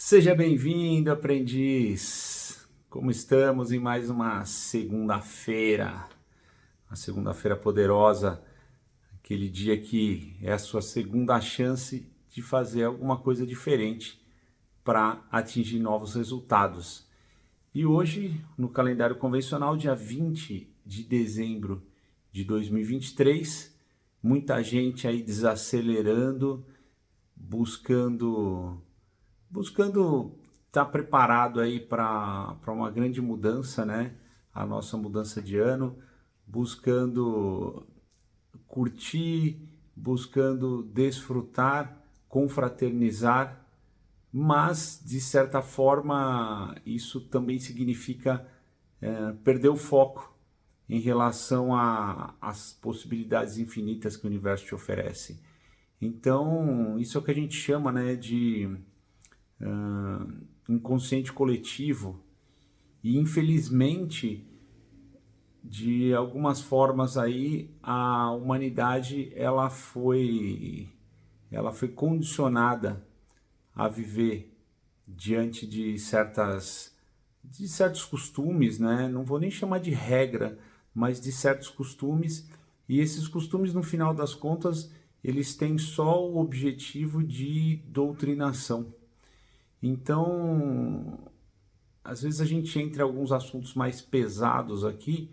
Seja bem-vindo, aprendiz! Como estamos em mais uma segunda-feira? Uma segunda-feira poderosa, aquele dia que é a sua segunda chance de fazer alguma coisa diferente para atingir novos resultados. E hoje, no calendário convencional, dia 20 de dezembro de 2023, muita gente aí desacelerando, buscando estar preparado aí para uma grande mudança, né? A nossa mudança de ano, buscando curtir, buscando desfrutar, confraternizar, mas de certa forma isso também significa perder o foco em relação às possibilidades infinitas que o universo te oferece. Então, isso é o que a gente chama, né, de inconsciente coletivo. E infelizmente, de algumas formas aí, a humanidade ela foi condicionada a viver diante de certos costumes, né? Não vou nem chamar de regra, mas de certos costumes. E esses costumes, no final das contas, eles têm só o objetivo de doutrinação. Então, às vezes a gente entra em alguns assuntos mais pesados aqui,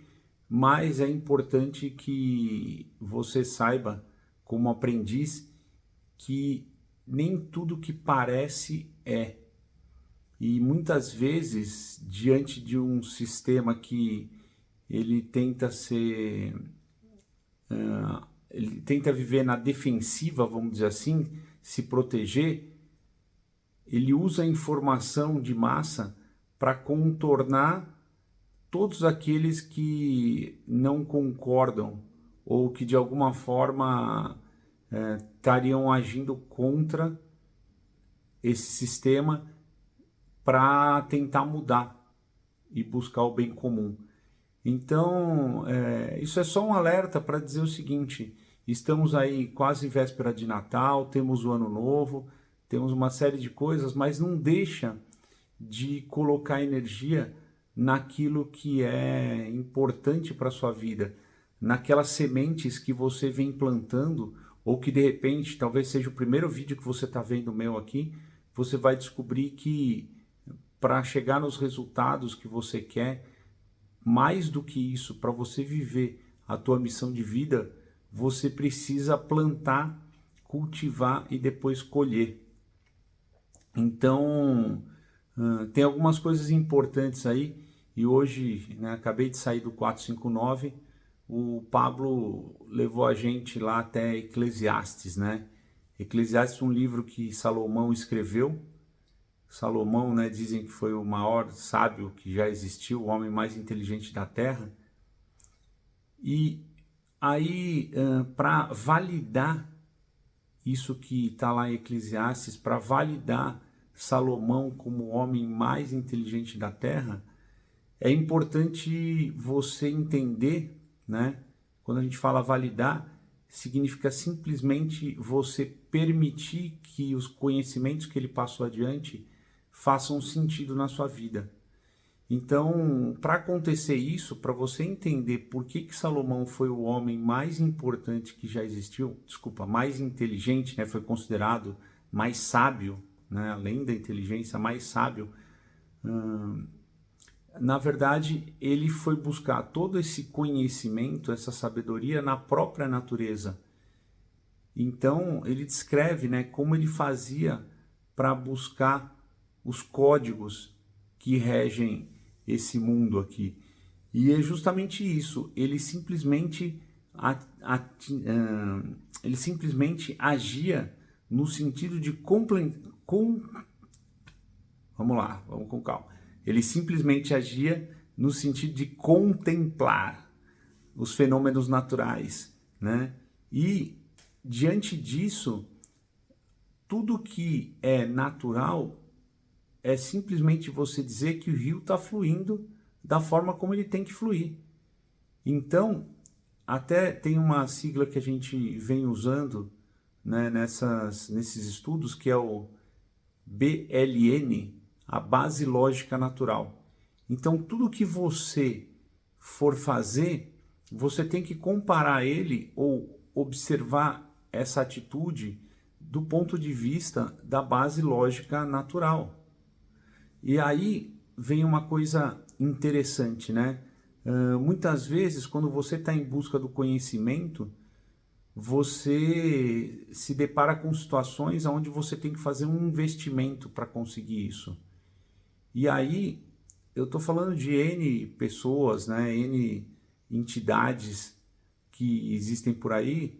mas é importante que você saiba, como aprendiz, que nem tudo que parece é. E muitas vezes, diante de um sistema que ele tenta ser, ele tenta viver na defensiva, vamos dizer assim, se proteger, ele usa a informação de massa para contornar todos aqueles que não concordam ou que de alguma forma estariam agindo contra esse sistema para tentar mudar e buscar o bem comum. Então, isso é só um alerta para dizer o seguinte: estamos aí quase em véspera de Natal, temos o Ano Novo, temos uma série de coisas, mas não deixa de colocar energia naquilo que é importante para a sua vida, naquelas sementes que você vem plantando, ou que de repente, talvez seja o primeiro vídeo que você está vendo meu aqui, você vai descobrir que para chegar nos resultados que você quer, mais do que isso, para você viver a tua missão de vida, você precisa plantar, cultivar e depois colher. Então, tem algumas coisas importantes aí, e hoje, né, acabei de sair do 459, o Pablo levou a gente lá até Eclesiastes, né? Eclesiastes é um livro que Salomão escreveu. Salomão, né, dizem que foi o maior sábio que já existiu, o homem mais inteligente da Terra. E aí, para validar isso que está lá em Eclesiastes, para validar Salomão como o homem mais inteligente da Terra, é importante você entender, né? Quando a gente fala validar, significa simplesmente você permitir que os conhecimentos que ele passou adiante façam sentido na sua vida. Então, para acontecer isso, para você entender por que Salomão foi o homem mais importante que já existiu, desculpa, mais inteligente, né, foi considerado mais sábio, né, além da inteligência, mais sábio, na verdade, ele foi buscar todo esse conhecimento, essa sabedoria na própria natureza. Então, ele descreve, né, como ele fazia para buscar os códigos que regem esse mundo aqui. E é justamente isso, ele simplesmente agia no sentido de vamos lá, vamos com calma. Ele simplesmente agia no sentido de contemplar os fenômenos naturais, né? E diante disso, tudo que é natural é simplesmente você dizer que o rio está fluindo da forma como ele tem que fluir. Então, até tem uma sigla que a gente vem usando, né, nesses estudos, que é o BLN, a base lógica natural. Então, tudo que você for fazer, você tem que comparar ele ou observar essa atitude do ponto de vista da base lógica natural. E aí vem uma coisa interessante, né? Muitas vezes, quando você está em busca do conhecimento, você se depara com situações onde você tem que fazer um investimento para conseguir isso. E aí, eu estou falando de N pessoas, né? N entidades que existem por aí,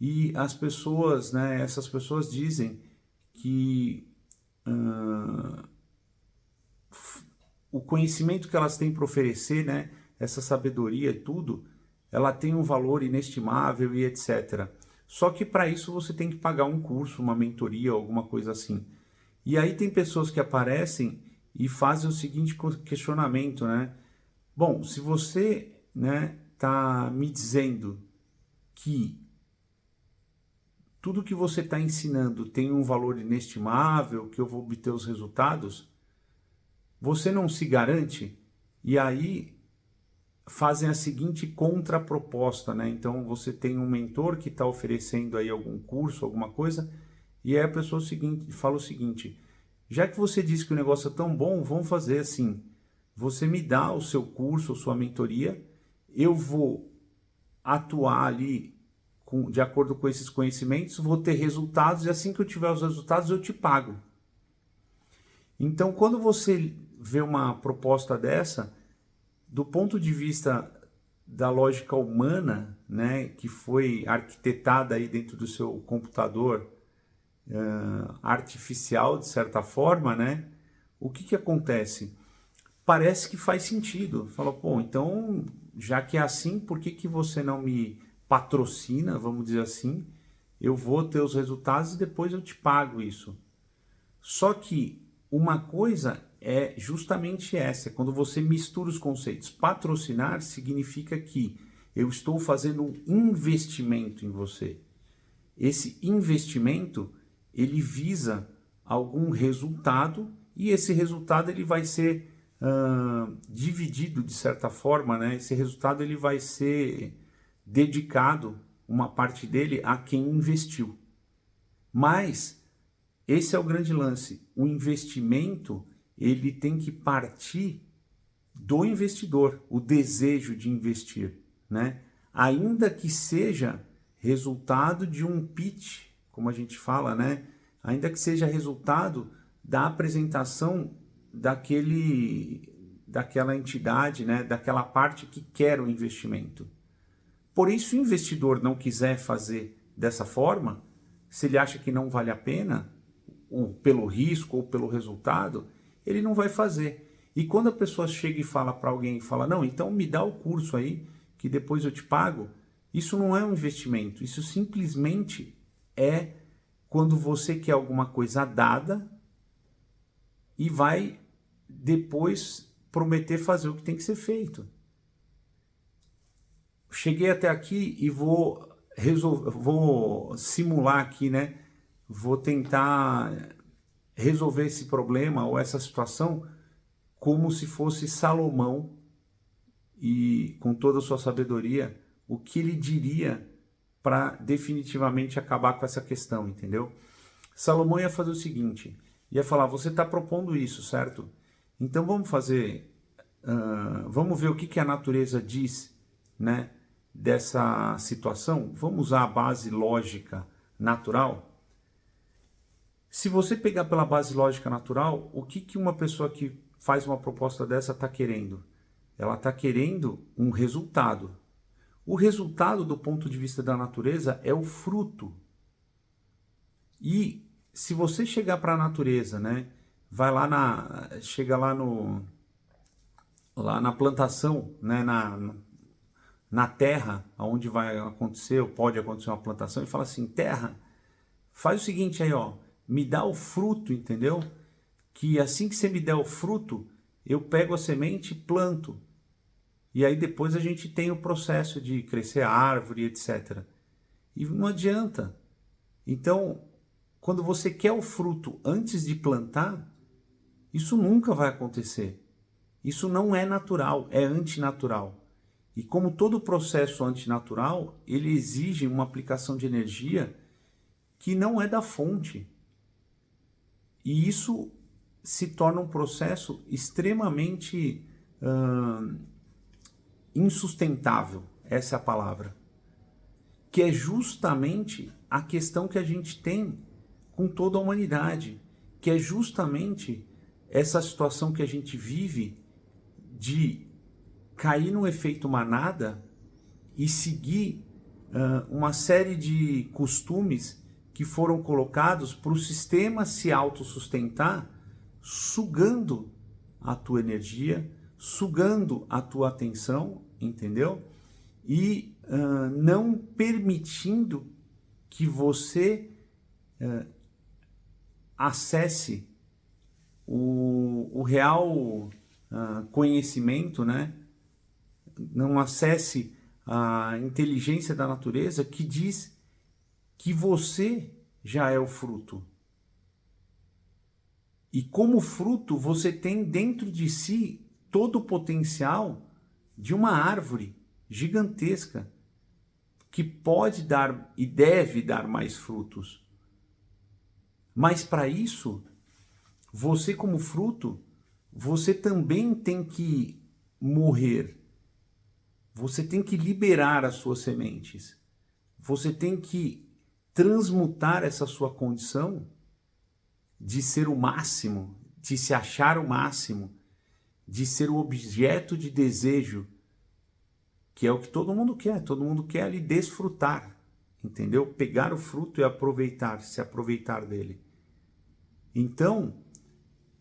e as pessoas, né? Essas pessoas dizem que o conhecimento que elas têm para oferecer, né? Essa sabedoria e tudo, ela tem um valor inestimável e etc. Só que para isso você tem que pagar um curso, uma mentoria, alguma coisa assim. E aí tem pessoas que aparecem e fazem o seguinte questionamento, né? Bom, se você, né, tá me dizendo que tudo que você está ensinando tem um valor inestimável, que eu vou obter os resultados, você não se garante? E aí fazem a seguinte contraproposta, né? Então você tem um mentor que está oferecendo aí algum curso, alguma coisa, e aí a pessoa fala o seguinte: já que você disse que o negócio é tão bom, vamos fazer assim. Você me dá o seu curso, a sua mentoria, eu vou atuar ali de acordo com esses conhecimentos, vou ter resultados e assim que eu tiver os resultados eu te pago. Então, quando você vê uma proposta dessa, do ponto de vista da lógica humana, né, que foi arquitetada aí dentro do seu computador artificial, de certa forma, né, o que acontece? Parece que faz sentido. Fala, pô, então, já que é assim, por que você não me patrocina, vamos dizer assim? Eu vou ter os resultados e depois eu te pago isso. Só que uma coisa é justamente essa, quando você mistura os conceitos. Patrocinar significa que eu estou fazendo um investimento em você. Esse investimento, ele visa algum resultado e esse resultado ele vai ser dividido de certa forma, né? Esse resultado ele vai ser dedicado, uma parte dele, a quem investiu. Mas esse é o grande lance. O investimento ele tem que partir do investidor, o desejo de investir, né? Ainda que seja resultado de um pitch, como a gente fala, né? Ainda que seja resultado da apresentação daquela entidade, né? Daquela parte que quer o investimento. Porém, se o investidor não quiser fazer dessa forma, se ele acha que não vale a pena, ou pelo risco ou pelo resultado, ele não vai fazer. E quando a pessoa chega e fala para alguém, fala, não, então me dá o curso aí, que depois eu te pago, isso não é um investimento, isso simplesmente é quando você quer alguma coisa dada e vai depois prometer fazer o que tem que ser feito. Cheguei até aqui e vou simular aqui, né? Vou tentar resolver esse problema ou essa situação como se fosse Salomão e com toda a sua sabedoria, o que ele diria para definitivamente acabar com essa questão, entendeu? Salomão ia fazer o seguinte, ia falar, você está propondo isso, certo? Então vamos vamos ver o que a natureza diz, né, dessa situação. Vamos usar a base lógica natural. Se você pegar pela base lógica natural, o que uma pessoa que faz uma proposta dessa está querendo? Ela está querendo um resultado. O resultado, do ponto de vista da natureza, é o fruto. E se você chegar para a natureza, né, vai lá chega lá na plantação, né, na terra, onde vai acontecer ou pode acontecer uma plantação, e fala assim, terra, faz o seguinte aí, ó, me dá o fruto, entendeu? Que assim que você me der o fruto, eu pego a semente e planto. E aí depois a gente tem o processo de crescer a árvore, etc. E não adianta. Então, quando você quer o fruto antes de plantar, isso nunca vai acontecer. Isso não é natural, é antinatural. E como todo processo antinatural, ele exige uma aplicação de energia que não é da fonte. E isso se torna um processo extremamente insustentável, essa é a palavra. Que é justamente a questão que a gente tem com toda a humanidade, que é justamente essa situação que a gente vive de cair no efeito manada e seguir uma série de costumes que foram colocados para o sistema se autossustentar, sugando a tua energia, sugando a tua atenção, entendeu? E não permitindo que você acesse o real conhecimento, né? Não acesse a inteligência da natureza que diz que você já é o fruto. E como fruto, você tem dentro de si todo o potencial de uma árvore gigantesca que pode dar e deve dar mais frutos. Mas para isso, você como fruto, você também tem que morrer. Você tem que liberar as suas sementes. Você tem que transmutar essa sua condição de ser o máximo, de se achar o máximo, de ser o objeto de desejo, que é o que todo mundo quer ali desfrutar, entendeu? Pegar o fruto e aproveitar, se aproveitar dele. Então,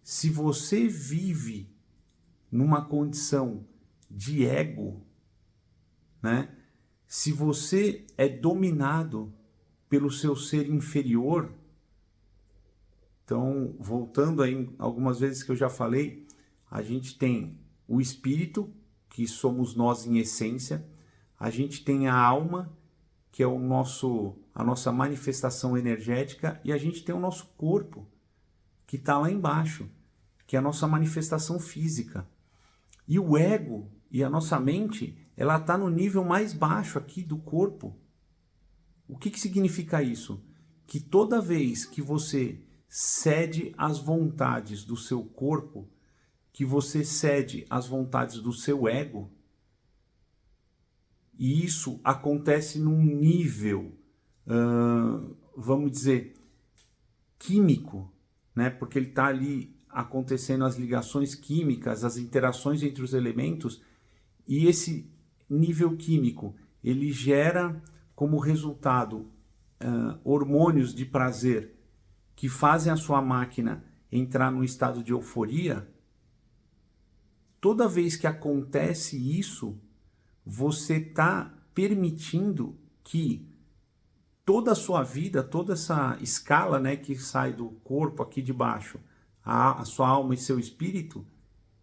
se você vive numa condição de ego, né? Se você é dominado pelo seu ser inferior, então, voltando aí algumas vezes que eu já falei, a gente tem o espírito, que somos nós em essência, a gente tem a alma, que é a nossa manifestação energética, e a gente tem o nosso corpo, que está lá embaixo, que é a nossa manifestação física. E o ego e a nossa mente, ela está no nível mais baixo aqui do corpo. O que significa isso? Que toda vez que você cede às vontades do seu corpo, que você cede às vontades do seu ego, e isso acontece num nível, vamos dizer, químico, né? Porque ele está ali acontecendo as ligações químicas, as interações entre os elementos, e esse nível químico, ele gera como resultado hormônios de prazer que fazem a sua máquina entrar num estado de euforia. Toda vez que acontece isso, você está permitindo que toda a sua vida, toda essa escala, né, que sai do corpo aqui de baixo, a sua alma e seu espírito,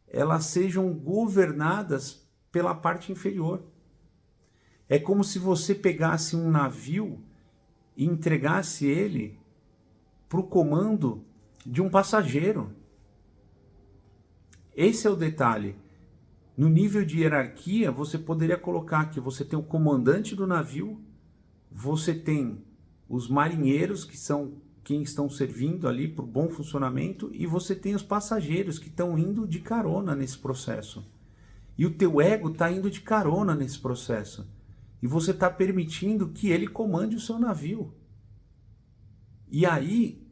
elas sejam governadas pela parte inferior. É como se você pegasse um navio e entregasse ele para o comando de um passageiro. Esse é o detalhe. No nível de hierarquia, você poderia colocar que você tem o comandante do navio, você tem os marinheiros, que são quem estão servindo ali para o bom funcionamento, e você tem os passageiros que estão indo de carona nesse processo. E o teu ego está indo de carona nesse processo. E você está permitindo que ele comande o seu navio. E aí,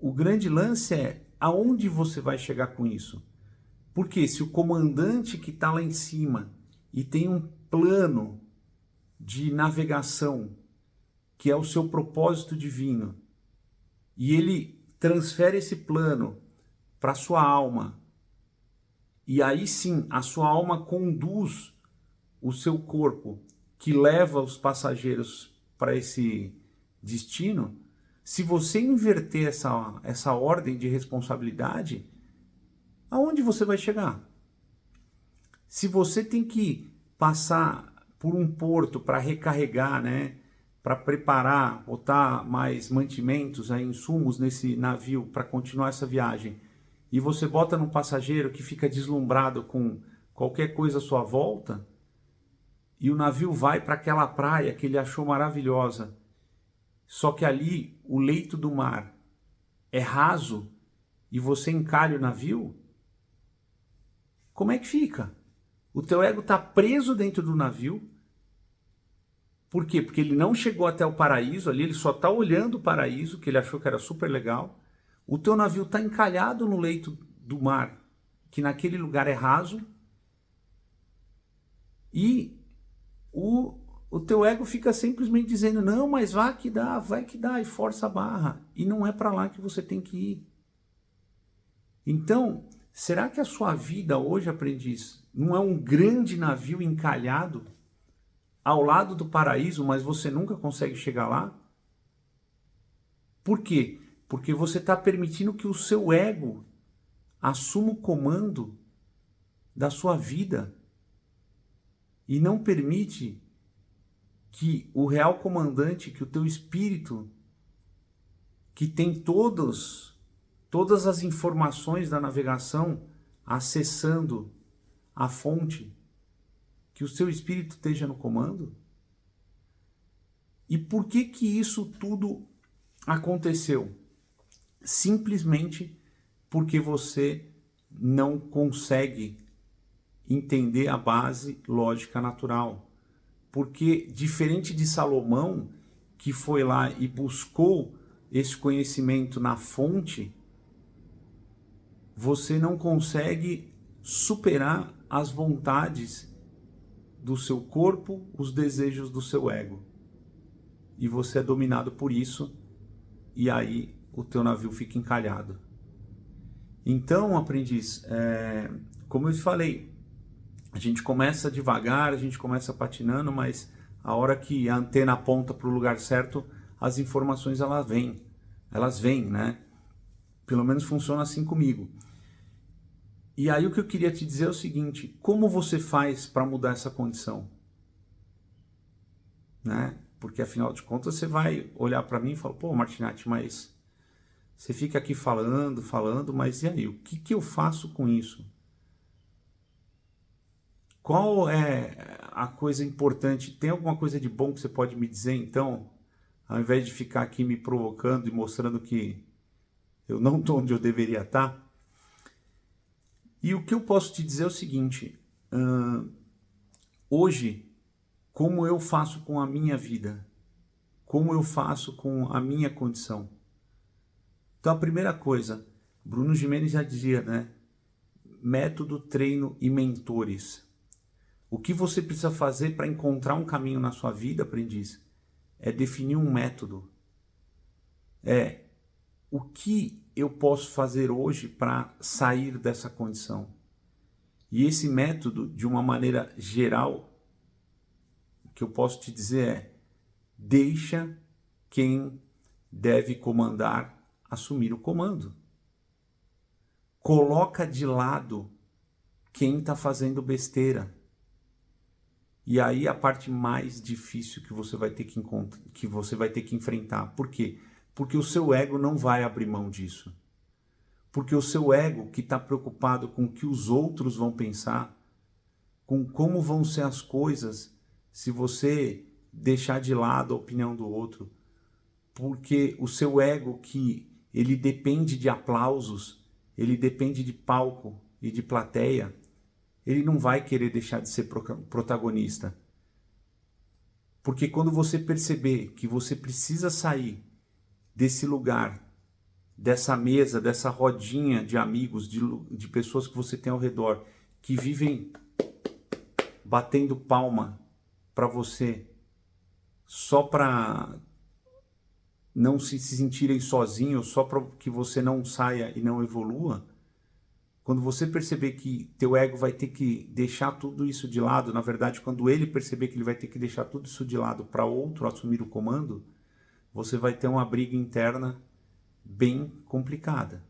o grande lance é aonde você vai chegar com isso. Porque se o comandante que está lá em cima e tem um plano de navegação, que é o seu propósito divino, e ele transfere esse plano para a sua alma, e aí sim a sua alma conduz o seu corpo, que leva os passageiros para esse destino. Se você inverter essa ordem de responsabilidade, aonde você vai chegar? Se você tem que passar por um porto para recarregar, né, para preparar, botar mais mantimentos, aí, insumos nesse navio para continuar essa viagem, e você bota num passageiro que fica deslumbrado com qualquer coisa à sua volta, e o navio vai para aquela praia que ele achou maravilhosa, só que ali o leito do mar é raso e você encalha o navio, como é que fica? O teu ego está preso dentro do navio. Por quê? Porque ele não chegou até o paraíso ali, ele só está olhando o paraíso, que ele achou que era super legal. O teu navio está encalhado no leito do mar, que naquele lugar é raso. E o teu ego fica simplesmente dizendo, não, mas vai que dá, e força a barra. E não é para lá que você tem que ir. Então, será que a sua vida hoje, aprendiz, não é um grande navio encalhado ao lado do paraíso, mas você nunca consegue chegar lá? Por quê? Porque você está permitindo que o seu ego assuma o comando da sua vida e não permite que o real comandante, que o teu espírito, que tem todas as informações da navegação acessando a fonte, que o seu espírito esteja no comando? E por que que isso tudo aconteceu? Simplesmente porque você não consegue entender a base lógica natural. Porque, diferente de Salomão, que foi lá e buscou esse conhecimento na fonte, você não consegue superar as vontades do seu corpo, os desejos do seu ego. E você é dominado por isso, e aí o teu navio fica encalhado. Então, aprendiz, como eu te falei, a gente começa devagar, a gente começa patinando, mas a hora que a antena aponta para o lugar certo, as informações elas vêm, né? Pelo menos funciona assim comigo. E aí o que eu queria te dizer é o seguinte, como você faz para mudar essa condição? Né? Porque afinal de contas você vai olhar para mim e falar, pô, Martinatti, mas você fica aqui falando, mas e aí, o que eu faço com isso? Qual é a coisa importante? Tem alguma coisa de bom que você pode me dizer, então? Ao invés de ficar aqui me provocando e mostrando que eu não estou onde eu deveria estar. E o que eu posso te dizer é o seguinte. Hoje, como eu faço com a minha vida? Como eu faço com a minha condição? Então, a primeira coisa, Bruno Gimenez já dizia, né? Método, treino e mentores. O que você precisa fazer para encontrar um caminho na sua vida, aprendiz, é definir um método. O que eu posso fazer hoje para sair dessa condição? E esse método, de uma maneira geral, o que eu posso te dizer é: deixa quem deve comandar assumir o comando. Coloca de lado quem está fazendo besteira. E aí a parte mais difícil que você vai ter que enfrentar. Por quê? Porque o seu ego não vai abrir mão disso. Porque o seu ego, que está preocupado com o que os outros vão pensar, com como vão ser as coisas se você deixar de lado a opinião do outro. Porque o seu ego, que ele depende de aplausos, ele depende de palco e de plateia, ele não vai querer deixar de ser protagonista. Porque quando você perceber que você precisa sair desse lugar, dessa mesa, dessa rodinha de amigos, de pessoas que você tem ao redor, que vivem batendo palma para você, só para não se sentirem sozinhos, só para que você não saia e não evolua, quando você perceber que teu ego vai ter que deixar tudo isso de lado, na verdade, quando ele perceber que ele vai ter que deixar tudo isso de lado para outro assumir o comando, você vai ter uma briga interna bem complicada.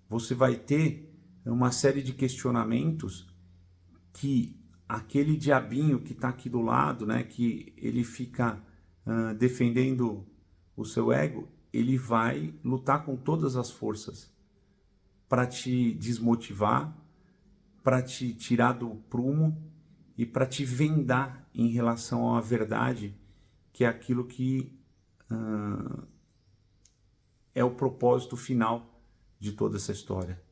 Você vai ter uma série de questionamentos que aquele diabinho que está aqui do lado, né, que ele fica defendendo o seu ego, ele vai lutar com todas as forças para te desmotivar, para te tirar do prumo e para te vendar em relação à verdade, que é aquilo que é o propósito final de toda essa história.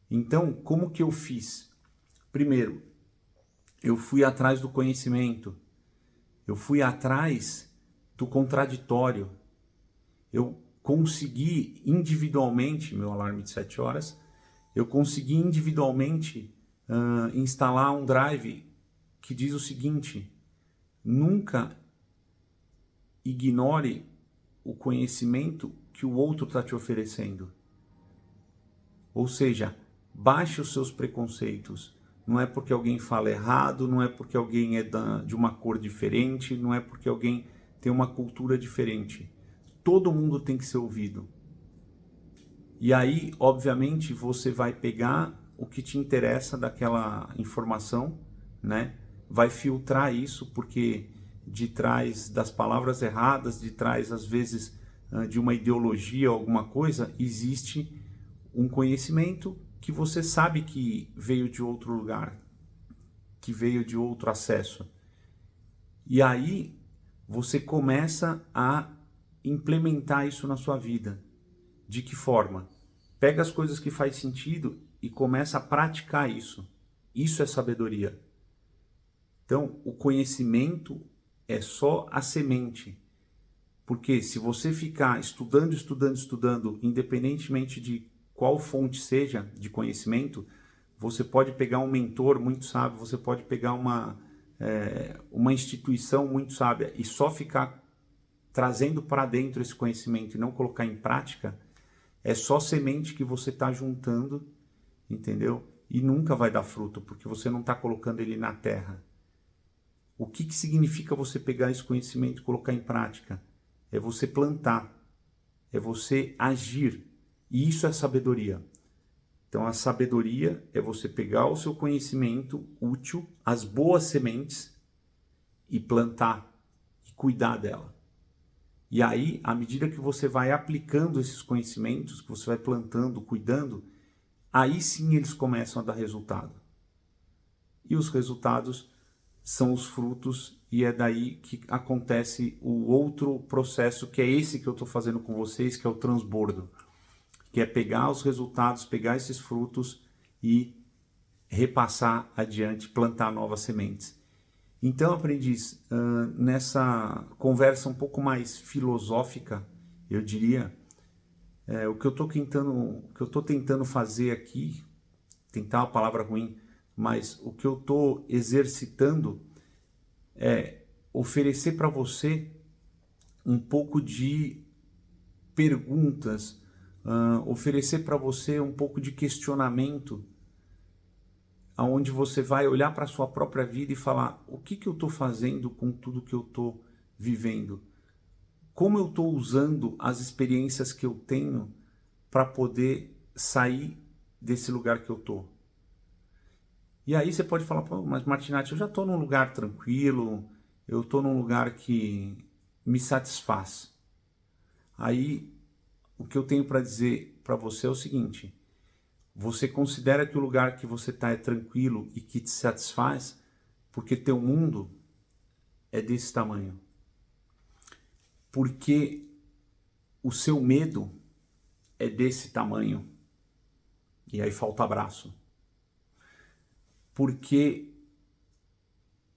Então, como que eu fiz? Primeiro, eu fui atrás do conhecimento, eu fui atrás do contraditório, eu consegui individualmente, meu alarme de 7 horas, eu consegui individualmente instalar um drive que diz o seguinte: nunca ignore o conhecimento que o outro está te oferecendo. Ou seja, baixe os seus preconceitos. Não é porque alguém fala errado, não é porque alguém é de uma cor diferente, não é porque alguém tem uma cultura diferente. Todo mundo tem que ser ouvido. E aí, obviamente, você vai pegar o que te interessa daquela informação, né? Vai filtrar isso, porque de trás das palavras erradas, de trás, às vezes, de uma ideologia, alguma coisa, existe um conhecimento que você sabe que veio de outro lugar, que veio de outro acesso. E aí você começa a implementar isso na sua vida. De que forma? Pega as coisas que faz sentido e começa a praticar isso. Isso é sabedoria. Então, o conhecimento é só a semente. Porque se você ficar estudando, independentemente de qual fonte seja de conhecimento, você pode pegar um mentor muito sábio, você pode pegar uma instituição muito sábia e só ficar trazendo para dentro esse conhecimento e não colocar em prática, é só semente que você está juntando, entendeu? E nunca vai dar fruto, porque você não está colocando ele na terra. O que significa você pegar esse conhecimento e colocar em prática? É você plantar, é você agir. E isso é sabedoria. Então a sabedoria é você pegar o seu conhecimento útil, as boas sementes, e plantar, e cuidar dela. E aí, à medida que você vai aplicando esses conhecimentos, que você vai plantando, cuidando, aí sim eles começam a dar resultado. E os resultados são os frutos, e é daí que acontece o outro processo, que é esse que eu estou fazendo com vocês, que é o transbordo, que é pegar os resultados, pegar esses frutos e repassar adiante, plantar novas sementes. Então, aprendiz, nessa conversa um pouco mais filosófica, eu diria, o que eu estou tentando fazer aqui, tentar uma palavra ruim, mas o que eu estou exercitando é oferecer para você um pouco de perguntas, oferecer para você um pouco de questionamento, aonde você vai olhar para a sua própria vida e falar: o que eu estou fazendo com tudo que eu estou vivendo? Como eu estou usando as experiências que eu tenho para poder sair desse lugar que eu estou? E aí você pode falar: pô, mas Martinatti, eu já estou num lugar tranquilo, eu estou num lugar que me satisfaz. Aí o que eu tenho para dizer para você é o seguinte: você considera que o lugar que você está é tranquilo e que te satisfaz porque teu mundo é desse tamanho. Porque o seu medo é desse tamanho. E aí falta abraço. Porque,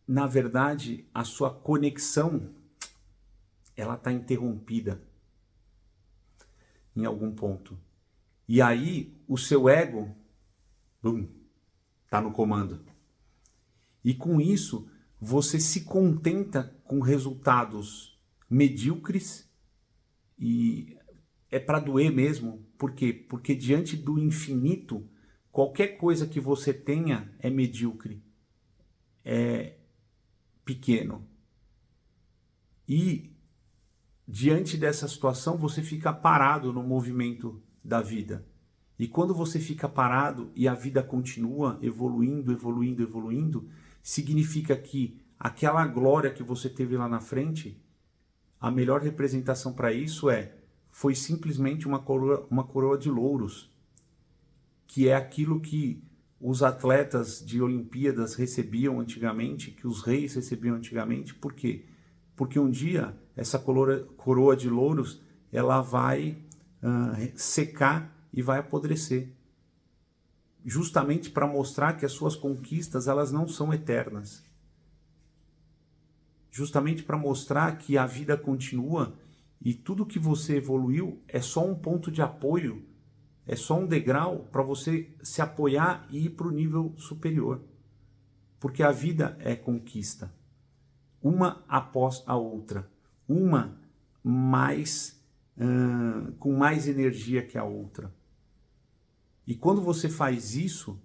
na verdade, a sua conexão, ela está interrompida em algum ponto. E aí o seu ego, está no comando. E com isso, você se contenta com resultados medíocres, e é para doer mesmo. Por quê? Porque diante do infinito, qualquer coisa que você tenha é medíocre, é pequeno. E diante dessa situação, você fica parado no movimento da vida. E quando você fica parado e a vida continua evoluindo, significa que aquela glória que você teve lá na frente, a melhor representação para isso foi simplesmente uma coroa de louros, que é aquilo que os atletas de Olimpíadas recebiam antigamente, que os reis recebiam antigamente. Por quê? Porque um dia essa coroa de louros ela vai secar e vai apodrecer, justamente para mostrar que as suas conquistas elas não são eternas, justamente para mostrar que a vida continua e tudo que você evoluiu é só um ponto de apoio, é só um degrau para você se apoiar e ir para o nível superior, porque a vida é conquista, uma após a outra, uma com mais energia que a outra. E quando você faz isso,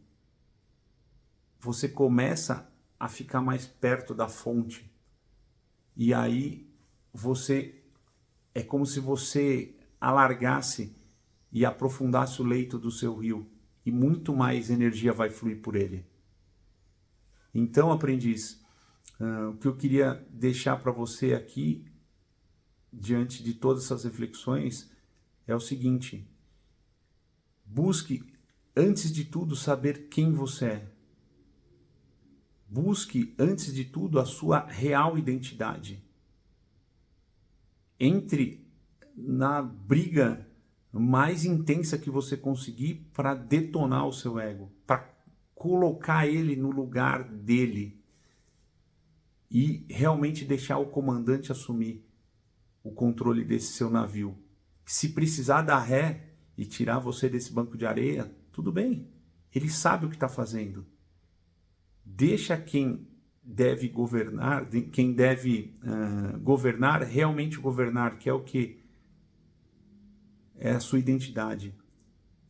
você começa a ficar mais perto da fonte. E aí é como se você alargasse e aprofundasse o leito do seu rio, e muito mais energia vai fluir por ele. Então, aprendiz, o que eu queria deixar para você aqui, diante de todas essas reflexões, é o seguinte: busque, antes de tudo, saber quem você é. Busque, antes de tudo, a sua real identidade. Entre na briga mais intensa que você conseguir para detonar o seu ego, para colocar ele no lugar dele e realmente deixar o comandante assumir o controle desse seu navio. Se precisar dar ré e tirar você desse banco de areia, tudo bem. Ele sabe o que está fazendo. Deixa quem deve governar, governar, realmente governar, que é o que? É a sua identidade.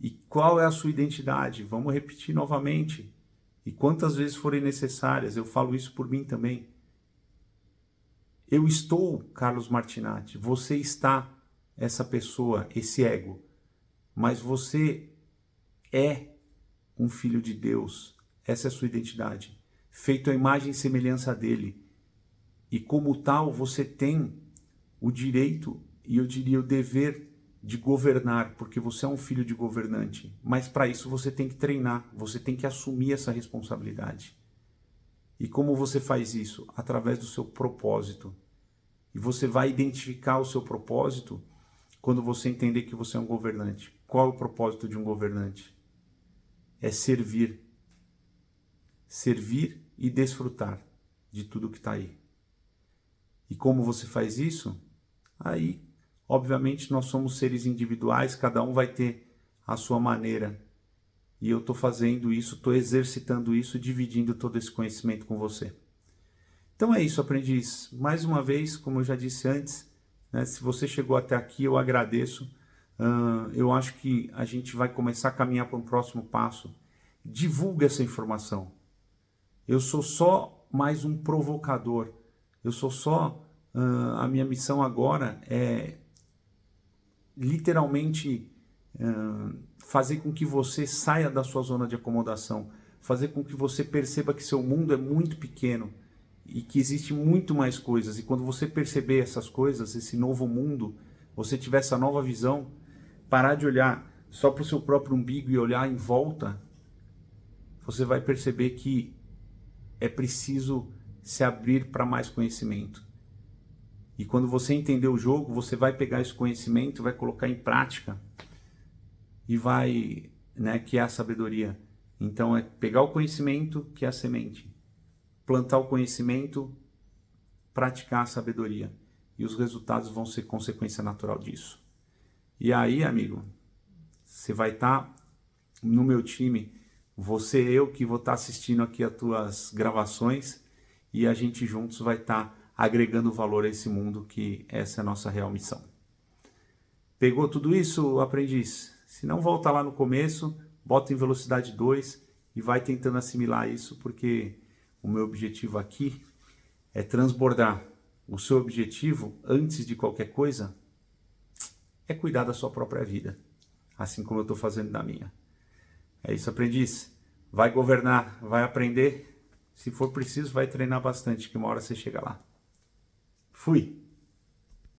E qual é a sua identidade? Vamos repetir novamente. E quantas vezes forem necessárias, eu falo isso por mim também. Eu estou Carlos Martinatti, você está essa pessoa, esse ego, mas você é um filho de Deus, essa é a sua identidade, feito à imagem e semelhança dele, e como tal você tem o direito e eu diria o dever de governar, porque você é um filho de governante, mas para isso você tem que treinar, você tem que assumir essa responsabilidade. E como você faz isso? Através do seu propósito. E você vai identificar o seu propósito quando você entender que você é um governante. Qual é o propósito de um governante? É servir. Servir e desfrutar de tudo que está aí. E como você faz isso? Aí, obviamente, nós somos seres individuais, cada um vai ter a sua maneira. E eu estou fazendo isso, estou exercitando isso, dividindo todo esse conhecimento com você. Então é isso, aprendiz. Mais uma vez, como eu já disse antes, né, se você chegou até aqui, eu agradeço. Eu acho que a gente vai começar a caminhar para um próximo passo. Divulgue essa informação. Eu sou só mais um provocador. Eu sou só... a minha missão agora é literalmente fazer com que você saia da sua zona de acomodação. Fazer com que você perceba que seu mundo é muito pequeno. E que existe muito mais coisas, e quando você perceber essas coisas, esse novo mundo, você tiver essa nova visão, parar de olhar só para o seu próprio umbigo e olhar em volta, você vai perceber que é preciso se abrir para mais conhecimento. E quando você entender o jogo, você vai pegar esse conhecimento, vai colocar em prática e vai, que é a sabedoria. Então é pegar o conhecimento, que é a semente, plantar o conhecimento, praticar a sabedoria. E os resultados vão ser consequência natural disso. E aí, amigo, você vai estar no meu time, você e eu que vou estar assistindo aqui as tuas gravações e a gente juntos vai estar agregando valor a esse mundo, que essa é a nossa real missão. Pegou tudo isso, aprendiz? Se não, volta lá no começo, bota em velocidade 2 e vai tentando assimilar isso, porque o meu objetivo aqui é transbordar. O seu objetivo, antes de qualquer coisa, é cuidar da sua própria vida, assim como eu estou fazendo da minha. É isso, aprendiz. Vai governar, vai aprender. Se for preciso, vai treinar bastante, que uma hora você chega lá. Fui!